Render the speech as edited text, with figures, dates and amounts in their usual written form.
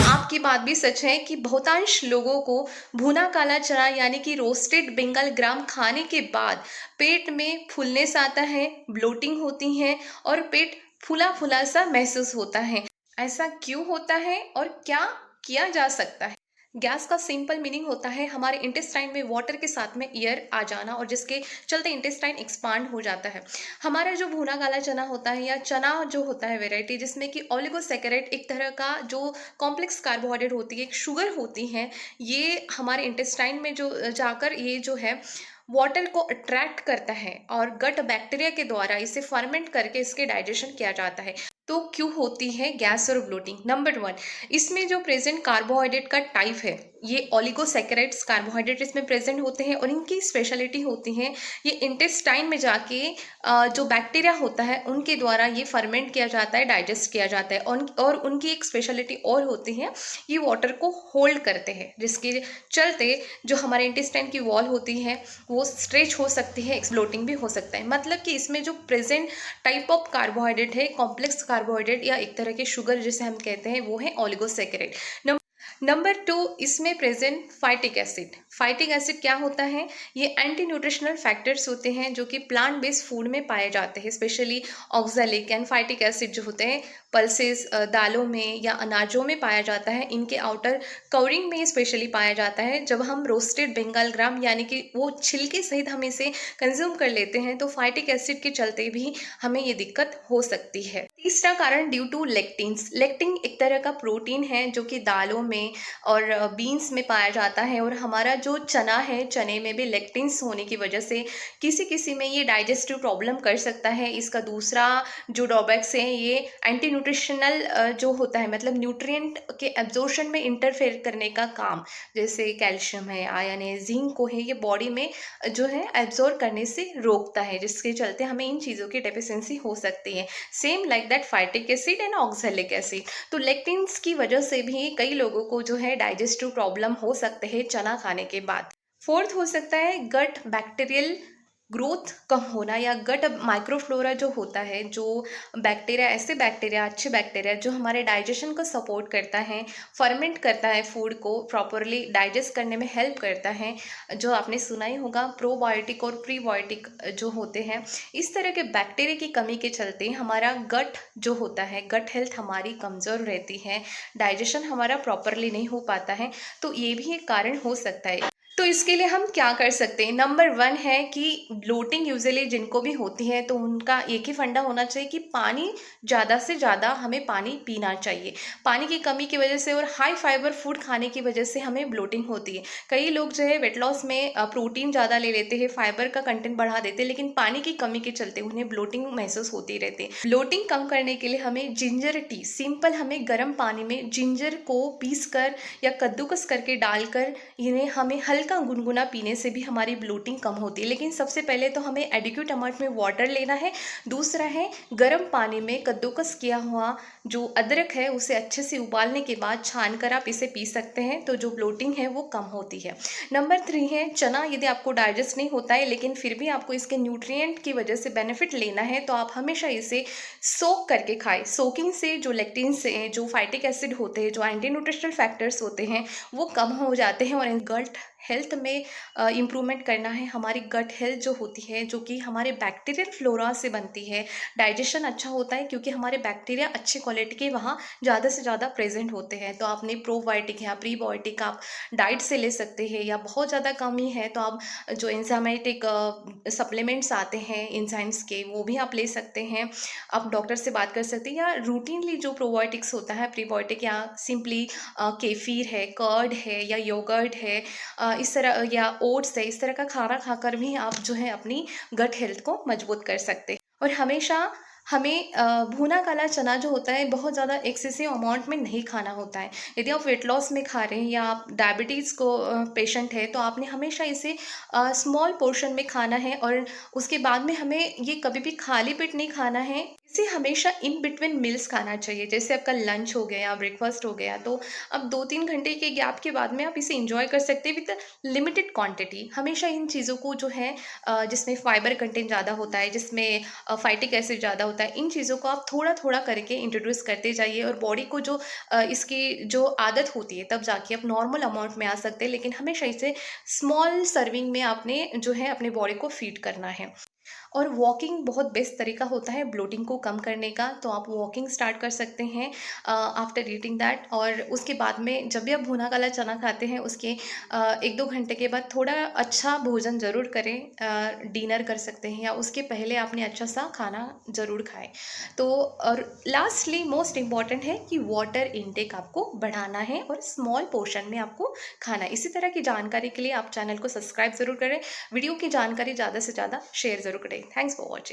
आपकी बात भी सच है कि बहुतांश लोगों को भुना काला चना यानी कि रोस्टेड बंगाल ग्राम खाने के बाद पेट में फुलनेस आता है, ब्लोटिंग होती है और पेट फूला फूला सा महसूस होता है। ऐसा क्यों होता है और क्या किया जा सकता है? गैस का सिंपल मीनिंग होता है हमारे इंटेस्टाइन में वाटर के साथ में एयर आ जाना और जिसके चलते इंटेस्टाइन एक्सपांड हो जाता है। हमारा जो भुना काला चना होता है या चना जो होता है वेराइटी, जिसमें कि ओलिगोसैकेराइड एक तरह का जो कॉम्प्लेक्स कार्बोहाइड्रेट होती है, एक शुगर होती है, ये हमारे इंटेस्टाइन में जो जाकर ये जो है वाटर को अट्रैक्ट करता है और गट बैक्टीरिया के द्वारा इसे फर्मेंट करके इसके डाइजेशन किया जाता है। तो क्यों होती है गैस और ब्लोटिंग? नंबर वन, इसमें जो प्रेजेंट कार्बोहाइड्रेट का टाइप है, ये ओलिगोसैकेराइड्स कार्बोहाइड्रेट इसमें प्रेजेंट होते हैं और इनकी स्पेशलिटी होती है ये इंटेस्टाइन में जाके जो बैक्टीरिया होता है उनके द्वारा ये फर्मेंट किया जाता है, डाइजेस्ट किया जाता है। और उनकी एक स्पेशलिटी और होती है, ये वाटर को होल्ड करते हैं, जिसके चलते जो हमारे इंटेस्टाइन की वॉल होती है वो स्ट्रेच हो सकती है, एक्सप्लोटिंग भी हो सकता है। मतलब कि इसमें जो प्रेजेंट टाइप ऑफ कार्बोहाइड्रेट है, कॉम्प्लेक्स कार्बोहाइड्रेट या एक तरह के शुगर जिसे हम कहते हैं, वो है ओलिगोसैकेराइड। नंबर टू, इसमें present phytic acid. Phytic acid क्या होता है? ये एंटी न्यूट्रिशनल फैक्टर्स होते हैं जो कि प्लांट बेस्ड फूड में पाए जाते हैं, specially oxalic and phytic acid जो होते हैं पल्सेस दालों में या अनाजों में पाया जाता है। इनके आउटर कवरिंग में स्पेशली पाया जाता है। जब हम रोस्टेड बंगाल ग्राम यानी कि वो छिलके सहित हम इसे कंज्यूम कर लेते हैं तो फाइटिक एसिड के चलते भी हमें ये दिक्कत हो सकती है। तीसरा कारण ड्यू टू लेक्टिन्स। लेक्टिन एक तरह का प्रोटीन है जो कि दालों में और बीन्स में पाया जाता है और हमारा जो चना है, चने में भी लेक्टिन्स होने की वजह से किसी किसी में ये डाइजेस्टिव प्रॉब्लम कर सकता है। इसका दूसरा जो ड्रॉबैक्स है, ये एंटी न्यूट्रिशनल जो होता है, मतलब न्यूट्रिएंट के एब्जॉर्प्शन में इंटरफेयर करने का काम, जैसे कैल्शियम है, आयरन है, जिंक को है, ये बॉडी में जो है एब्जॉर्ब करने से रोकता है, जिसके चलते हमें इन चीज़ों की डेफिशिएंसी हो सकती है। Same like that phytic acid and oxalic acid. तो लेक्टिन्स की वजह से भी कई लोगों को जो है डाइजेस्टिव प्रॉब्लम हो सकते हैं चना खाने के बाद। फोर्थ हो सकता है गट बैक्टीरियल ग्रोथ कम होना या गट माइक्रोफ्लोरा जो होता है, जो बैक्टीरिया, ऐसे बैक्टीरिया, अच्छे बैक्टीरिया जो हमारे डाइजेशन को सपोर्ट करता है, फर्मेंट करता है, फूड को प्रॉपरली डाइजेस्ट करने में हेल्प करता है, जो आपने सुना ही होगा प्रोबायोटिक और प्रीबायोटिक जो होते हैं। इस तरह के बैक्टीरिया की कमी के चलते हमारा गट जो होता है, गट हेल्थ हमारी कमज़ोर रहती है, डाइजेशन हमारा प्रॉपरली नहीं हो पाता है। तो ये भी एक कारण हो सकता है। तो इसके लिए हम क्या कर सकते हैं? नंबर वन है कि ब्लोटिंग यूजुअली जिनको भी होती है तो उनका एक ही फंडा होना चाहिए कि पानी ज़्यादा से ज़्यादा हमें पानी पीना चाहिए। पानी की कमी की वजह से और हाई फाइबर फूड खाने की वजह से हमें ब्लोटिंग होती है। कई लोग जो है वेट लॉस में प्रोटीन ज़्यादा ले लेते हैं, फाइबर का कंटेंट बढ़ा देते हैं, लेकिन पानी की कमी के चलते उन्हें ब्लोटिंग महसूस होती रहती है। ब्लोटिंग कम करने के लिए हमें जिंजर टी, सिंपल हमें गर्म पानी में जिंजर को पीस कर या कद्दूकस करके डालकर इन्हें हमें हल्का गुनगुना पीने से भी हमारी ब्लोटिंग कम होती है। लेकिन सबसे पहले तो हमें एडिक्वेट अमाउंट में वाटर लेना है। दूसरा है गर्म पानी में कद्दूकस किया हुआ जो अदरक है उसे अच्छे से उबालने के बाद छान कर आप इसे पी सकते हैं, तो जो ब्लोटिंग है वो कम होती है। नंबर थ्री है चना। यदि आपको डाइजेस्ट नहीं होता है लेकिन फिर भी आपको इसके न्यूट्रिएंट की वजह से बेनिफिट लेना है तो आप हमेशा इसे सोक करके खाएं। सोकिंग से जो लेक्टिन्स हैं, जो फाइटिक एसिड होते हैं, जो एंटी न्यूट्रिशनल फैक्टर्स होते हैं, वो कम हो जाते हैं। और गट हेल्थ में इम्प्रूवमेंट करना है। हमारी गट हेल्थ जो होती है, जो कि हमारे बैक्टीरियल फ्लोरा से बनती है, डाइजेशन अच्छा होता है क्योंकि हमारे बैक्टीरिया अच्छे क्वालिटी के वहाँ ज़्यादा से ज़्यादा प्रेजेंट होते हैं। तो आपने प्रोबायोटिक या प्रीबायोटिक आप डाइट से ले सकते हैं, या बहुत ज़्यादा कमी है तो आप जो एंजाइमेटिक सप्लीमेंट्स आते हैं एंजाइम्स के, वो भी आप ले सकते हैं। आप डॉक्टर से बात कर सकते हैं, या रूटीनली जो प्रोबायोटिक्स होता है, प्रीबायोटिक, या सिंपली केफीर है, कर्ड है, या योगर्ट है, इस तरह, या ओट्स है, इस तरह का खाना खाकर भी आप जो है अपनी गट हेल्थ को मजबूत कर सकते हैं। और हमेशा हमें भुना काला चना जो होता है बहुत ज़्यादा एक्सेसिव अमाउंट में नहीं खाना होता है। यदि आप वेट लॉस में खा रहे हैं या आप डायबिटीज़ को पेशेंट है तो आपने हमेशा इसे स्मॉल पोर्शन में खाना है और उसके बाद में हमें ये कभी भी खाली पेट नहीं खाना है। इसे हमेशा इन बिटवीन मील्स खाना चाहिए। जैसे आपका लंच हो गया, ब्रेकफास्ट हो गया, तो अब 2-3 घंटे के गैप के बाद में आप इसे एंजॉय कर सकते हैं विद लिमिटेड क्वांटिटी। हमेशा इन चीज़ों को जो है जिसमें फाइबर कंटेंट ज़्यादा होता है, जिसमें फाइटिक एसिड ज़्यादा होता है, इन चीज़ों को आप थोड़ा थोड़ा करके इंट्रोड्यूस करते जाइए, और बॉडी को जो इसकी जो आदत होती है तब जाके आप नॉर्मल अमाउंट में आ सकते हैं। लेकिन हमेशा इसे स्मॉल सर्विंग में आपने जो है अपने बॉडी को फीड करना है। और वॉकिंग बहुत बेस्ट तरीका होता है ब्लोटिंग को कम करने का, तो आप वॉकिंग स्टार्ट कर सकते हैं आफ्टर ईटिंग दैट। और उसके बाद में जब भी आप भुना काला चना खाते हैं उसके 1-2 घंटे के बाद थोड़ा अच्छा भोजन ज़रूर करें, डिनर कर सकते हैं, या उसके पहले आपने अच्छा सा खाना ज़रूर खाएं। तो और लास्टली मोस्ट इम्पॉर्टेंट है कि वाटर इनटेक आपको बढ़ाना है और स्मॉल पोर्शन में आपको खाना है। इसी तरह की जानकारी के लिए आप चैनल को सब्सक्राइब ज़रूर करें, वीडियो की जानकारी ज़्यादा से ज़्यादा शेयर ज़रूर करें। Thanks for watching.